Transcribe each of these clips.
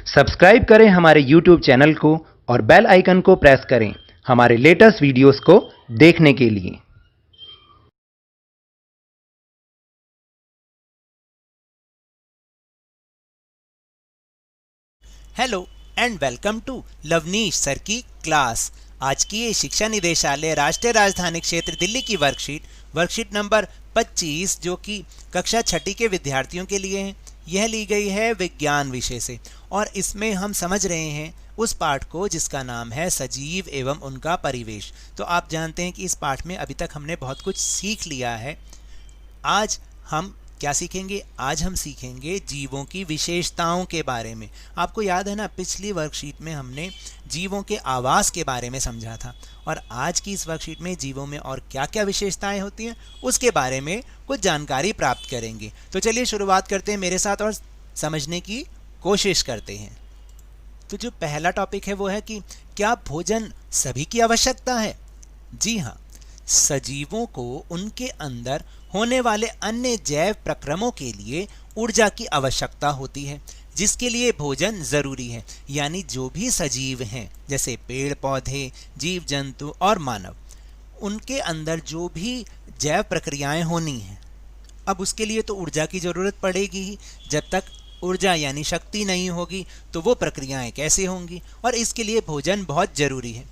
Subscribe करें हमारे YouTube channel को और बेल आइकन को प्रेस करें हमारे लेटेस्ट वीडियोस को देखने के लिए। Hello and welcome to Lovneesh sir की क्लास। आज की ये शिक्षा निदेशालय राष्ट्रीय राजधानी क्षेत्र दिल्ली की वर्कशीट नंबर 25 जो कि कक्षा छठी के विद्यार्थियों के लिए है। यह ली गई है विज्ञान विषय से और इसमें हम समझ रहे हैं उस पाठ को जिसका नाम है सजीव एवं उनका परिवेश। तो आप जानते हैं कि इस पाठ में अभी तक हमने बहुत कुछ सीख लिया है। आज हम क्या सीखेंगे? आज हम सीखेंगे जीवों की विशेषताओं के बारे में। आपको याद है ना, पिछली वर्कशीट में हमने जीवों के आवास के बारे में समझा था और आज की इस वर्कशीट में जीवों में और क्या क्या विशेषताएं होती हैं उसके बारे में कुछ जानकारी प्राप्त करेंगे। तो चलिए शुरुआत करते हैं मेरे साथ और समझने की कोशिश करते हैं। तो जो पहला टॉपिक है वो है कि क्या भोजन सभी की आवश्यकता है? जी हाँ, सजीवों को उनके अंदर होने वाले अन्य जैव प्रक्रमों के लिए ऊर्जा की आवश्यकता होती है, जिसके लिए भोजन जरूरी है। यानी जो भी सजीव हैं जैसे पेड़ पौधे, जीव जंतु और मानव, उनके अंदर जो भी जैव प्रक्रियाएं होनी हैं, अब उसके लिए तो ऊर्जा की जरूरत पड़ेगी ही। जब तक ऊर्जा यानी शक्ति नहीं होगी तो वो प्रक्रियाएं कैसे होंगी? और इसके लिए भोजन बहुत जरूरी है।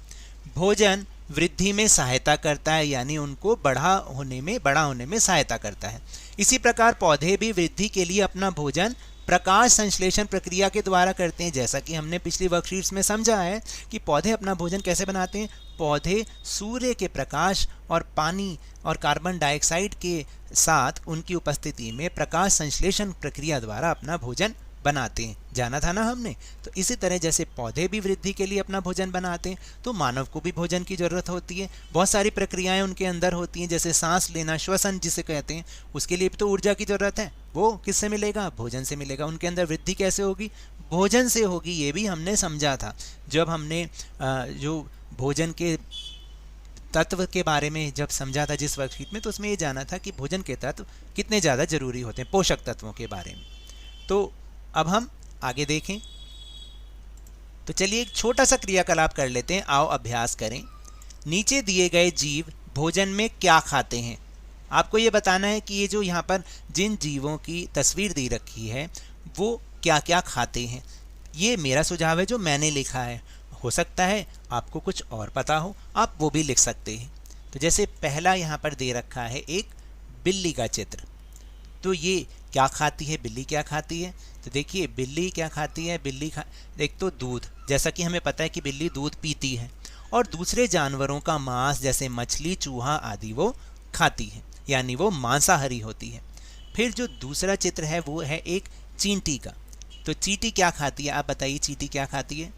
भोजन वृद्धि में सहायता करता है, यानी उनको बड़ा होने में सहायता करता है। इसी प्रकार पौधे भी वृद्धि के लिए अपना भोजन प्रकाश संश्लेषण प्रक्रिया के द्वारा करते हैं। जैसा कि हमने पिछली वर्कशीट्स में समझा है कि पौधे अपना भोजन कैसे बनाते हैं। पौधे सूर्य के प्रकाश और पानी और कार्बन डाइऑक्साइड के साथ उनकी उपस्थिति में प्रकाश संश्लेषण प्रक्रिया द्वारा अपना भोजन बनाते हैं। जाना था ना हमने। तो इसी तरह जैसे पौधे भी वृद्धि के लिए अपना भोजन बनाते हैं तो मानव को भी भोजन की जरूरत होती है। बहुत सारी प्रक्रियाएं उनके अंदर होती हैं, जैसे सांस लेना, श्वसन जिसे कहते हैं, उसके लिए भी तो ऊर्जा की जरूरत है। वो किससे मिलेगा? भोजन से मिलेगा। उनके अंदर वृद्धि कैसे होगी? भोजन से होगी। ये भी हमने समझा था जब हमने जो भोजन के तत्व के बारे में जब समझा था जिस वर्कशीट में, तो उसमें ये जाना था कि भोजन के तत्व कितने ज़्यादा जरूरी होते हैं, पोषक तत्वों के बारे में। तो अब हम आगे देखें। तो चलिए एक छोटा सा क्रियाकलाप कर लेते हैं। आओ अभ्यास करें। नीचे दिए गए जीव भोजन में क्या खाते हैं? आपको ये बताना है कि ये जो यहाँ पर जिन जीवों की तस्वीर दी रखी है वो क्या क्या खाते हैं। ये मेरा सुझाव है जो मैंने लिखा है। हो सकता है आपको कुछ और पता हो, आप वो भी लिख सकते हैं। तो जैसे पहला यहाँ पर दे रखा है एक बिल्ली का चित्र। तो ये क्या खाती है? बिल्ली क्या खाती है? तो देखिए बिल्ली क्या खाती है। एक तो दूध, जैसा कि हमें पता है कि बिल्ली दूध पीती है, और दूसरे जानवरों का मांस जैसे मछली, चूहा आदि वो खाती है, यानी वो मांसाहारी होती है। फिर जो दूसरा चित्र है वो है एक चींटी का। तो चींटी क्या खाती है? आप बताइए, चींटी क्या खाती है?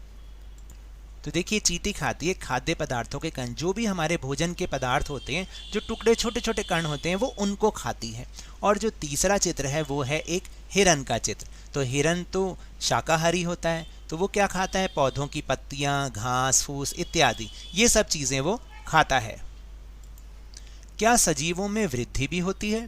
तो देखिए चींटी खाती है खाद्य पदार्थों के कण, जो भी हमारे भोजन के पदार्थ होते हैं, जो टुकड़े छोटे छोटे कण होते हैं, वो उनको खाती है। और जो तीसरा चित्र है वो है एक हिरन का चित्र। तो हिरन तो शाकाहारी होता है, तो वो क्या खाता है? पौधों की पत्तियां, घास फूस इत्यादि, ये सब चीज़ें वो खाता है। क्या सजीवों में वृद्धि भी होती है?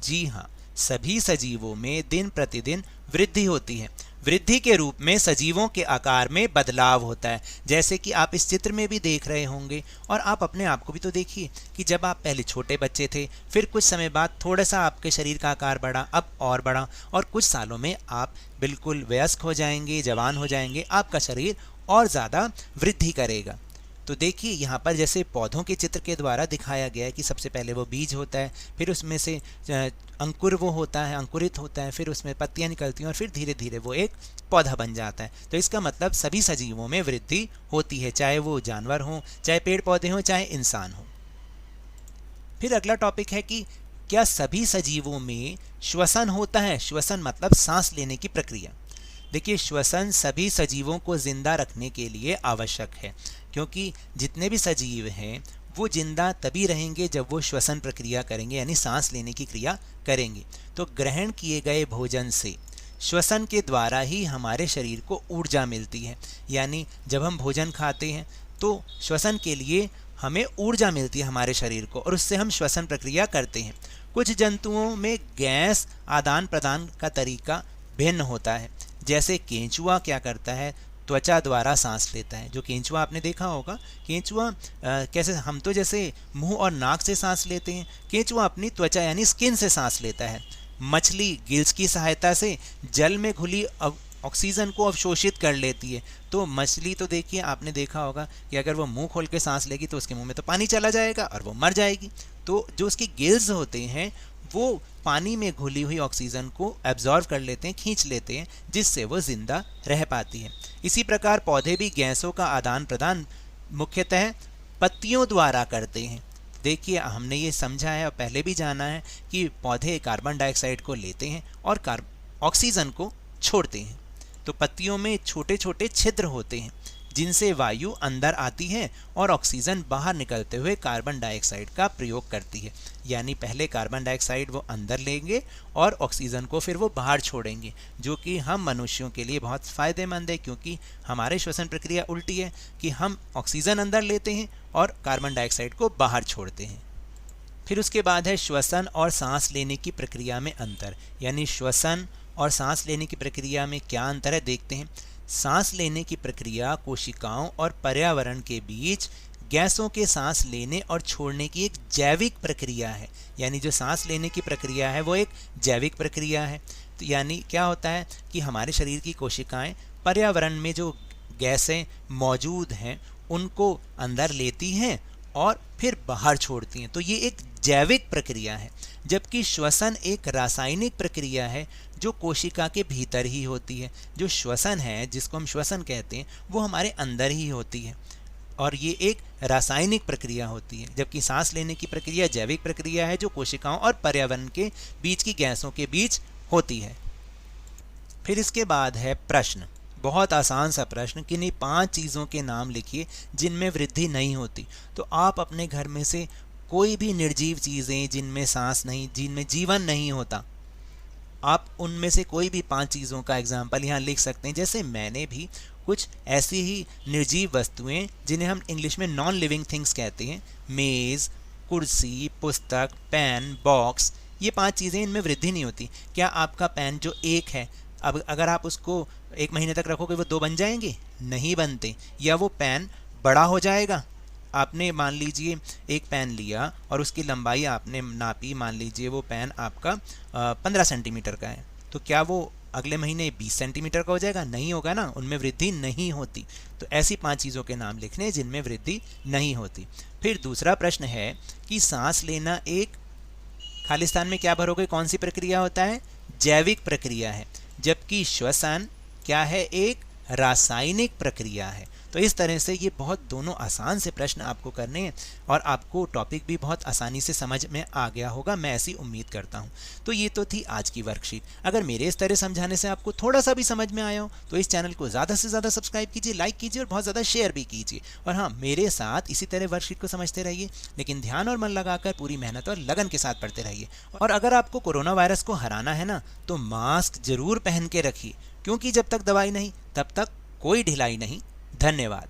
जी हाँ, सभी सजीवों में दिन प्रतिदिन वृद्धि होती है। वृद्धि के रूप में सजीवों के आकार में बदलाव होता है, जैसे कि आप इस चित्र में भी देख रहे होंगे। और आप अपने आप को भी तो देखिए कि जब आप पहले छोटे बच्चे थे, फिर कुछ समय बाद थोड़ा सा आपके शरीर का आकार बढ़ा, अब और बढ़ा, और कुछ सालों में आप बिल्कुल वयस्क हो जाएंगे, जवान हो जाएंगे, आपका शरीर और ज़्यादा वृद्धि करेगा। तो देखिए यहाँ पर जैसे पौधों के चित्र के द्वारा दिखाया गया है कि सबसे पहले वो बीज होता है, फिर उसमें से अंकुर वो होता है, अंकुरित होता है, फिर उसमें पत्तियाँ निकलती हैं और फिर धीरे धीरे वो एक पौधा बन जाता है। तो इसका मतलब सभी सजीवों में वृद्धि होती है, चाहे वो जानवर हों, चाहे पेड़ पौधे हों, चाहे इंसान हो। फिर अगला टॉपिक है कि क्या सभी सजीवों में श्वसन होता है? श्वसन मतलब सांस लेने की प्रक्रिया। देखिए श्वसन सभी सजीवों को जिंदा रखने के लिए आवश्यक है, क्योंकि जितने भी सजीव हैं वो जिंदा तभी रहेंगे जब वो श्वसन प्रक्रिया करेंगे, यानी सांस लेने की क्रिया करेंगे। तो ग्रहण किए गए भोजन से श्वसन के द्वारा ही हमारे शरीर को ऊर्जा मिलती है। यानी जब हम भोजन खाते हैं तो श्वसन के लिए हमें ऊर्जा मिलती है हमारे शरीर को, और उससे हम श्वसन प्रक्रिया करते हैं। कुछ जंतुओं में गैस आदान प्रदान का तरीका भिन्न होता है, जैसे केंचुआ क्या करता है, त्वचा द्वारा सांस लेता है। जो केंचुआ आपने देखा होगा, केंचुआ कैसे, हम तो जैसे मुंह और नाक से सांस लेते हैं, केंचुआ अपनी त्वचा यानी स्किन से सांस लेता है। मछली गिल्स की सहायता से जल में घुली ऑक्सीजन को अवशोषित कर लेती है। तो मछली तो देखिए, आपने देखा होगा कि अगर वो मुंह खोल के सांस लेगी तो उसके मुंह में तो पानी चला जाएगा और वो मर जाएगी। तो जो उसकी गिल्स होते हैं वो पानी में घुली हुई ऑक्सीजन को एब्जॉर्व कर लेते हैं, खींच लेते हैं, जिससे वो जिंदा रह पाती है। इसी प्रकार पौधे भी गैसों का आदान प्रदान मुख्यतः पत्तियों द्वारा करते हैं। देखिए, हमने ये समझा है और पहले भी जाना है कि पौधे कार्बन डाइऑक्साइड को लेते हैं और ऑक्सीजन को छोड़ते हैं। तो पत्तियों में छोटे छोटे छिद्र होते हैं जिनसे वायु अंदर आती है और ऑक्सीजन बाहर निकलते हुए कार्बन डाइऑक्साइड का प्रयोग करती है। यानी पहले कार्बन डाइऑक्साइड वो अंदर लेंगे और ऑक्सीजन को फिर वो बाहर छोड़ेंगे, जो कि हम मनुष्यों के लिए बहुत फ़ायदेमंद है, क्योंकि हमारे श्वसन प्रक्रिया उल्टी है कि हम ऑक्सीजन अंदर लेते हैं और कार्बन डाइऑक्साइड को बाहर छोड़ते हैं। फिर उसके बाद है श्वसन और सांस लेने की प्रक्रिया में अंतर। यानी श्वसन और सांस लेने की प्रक्रिया में क्या अंतर है, देखते हैं। सांस लेने की प्रक्रिया कोशिकाओं और पर्यावरण के बीच गैसों के सांस लेने और छोड़ने की एक जैविक प्रक्रिया है। यानी जो सांस लेने की प्रक्रिया है वो एक जैविक प्रक्रिया है। तो यानी क्या होता है कि हमारे शरीर की कोशिकाएं पर्यावरण में जो गैसें मौजूद हैं उनको अंदर लेती हैं और फिर बाहर छोड़ती हैं। तो ये एक जैविक प्रक्रिया है, जबकि श्वसन एक रासायनिक प्रक्रिया है जो कोशिका के भीतर ही होती है। जो श्वसन है, जिसको हम श्वसन कहते हैं, वो हमारे अंदर ही होती है और ये एक रासायनिक प्रक्रिया होती है, जबकि सांस लेने की प्रक्रिया जैविक प्रक्रिया है जो कोशिकाओं और पर्यावरण के बीच की गैसों के बीच होती है। फिर इसके बाद है प्रश्न, बहुत आसान सा प्रश्न, किन्हीं 5 चीज़ों के नाम लिखिए जिनमें वृद्धि नहीं होती। तो आप अपने घर में से कोई भी निर्जीव चीज़ें जिनमें सांस नहीं, जिनमें जीवन नहीं होता, आप उनमें से कोई भी 5 चीज़ों का एग्जाम्पल यहाँ लिख सकते हैं। जैसे मैंने भी कुछ ऐसी ही निर्जीव वस्तुएं जिन्हें हम इंग्लिश में नॉन लिविंग थिंग्स कहते हैं, मेज़, कुर्सी, पुस्तक, पेन, बॉक्स, ये 5 चीज़ें, इनमें वृद्धि नहीं होती। क्या आपका पेन जो 1 है, अब अगर आप उसको 1 महीने तक रखोगे वो 2 बन जाएंगे? नहीं बनते। या वो पेन बड़ा हो जाएगा? आपने मान लीजिए एक पेन लिया और उसकी लंबाई आपने नापी, मान लीजिए वो पेन आपका 15 सेंटीमीटर का है, तो क्या वो अगले महीने 20 सेंटीमीटर का हो जाएगा? नहीं होगा ना, उनमें वृद्धि नहीं होती। तो ऐसी 5 चीज़ों के नाम लिखने जिनमें वृद्धि नहीं होती। फिर दूसरा प्रश्न है कि सांस लेना एक, खालिस्तान में क्या भरोगे, कौन सी प्रक्रिया होता है? जैविक प्रक्रिया है, जबकि श्वसन क्या है? एक रासायनिक प्रक्रिया है। तो इस तरह से ये बहुत दोनों आसान से प्रश्न आपको करने हैं और आपको टॉपिक भी बहुत आसानी से समझ में आ गया होगा, मैं ऐसी उम्मीद करता हूँ। तो ये तो थी आज की वर्कशीट। अगर मेरे इस तरह समझाने से आपको थोड़ा सा भी समझ में आया हो तो इस चैनल को ज़्यादा से ज़्यादा सब्सक्राइब कीजिए, लाइक कीजिए और बहुत ज़्यादा शेयर भी कीजिए। और हाँ, मेरे साथ इसी तरह वर्कशीट को समझते रहिए, लेकिन ध्यान और मन लगाकर पूरी मेहनत और लगन के साथ पढ़ते रहिए। और अगर आपको कोरोना वायरस को हराना है ना, तो मास्क जरूर पहन के रखिए, क्योंकि जब तक दवाई नहीं तब तक कोई ढिलाई नहीं। धन्यवाद।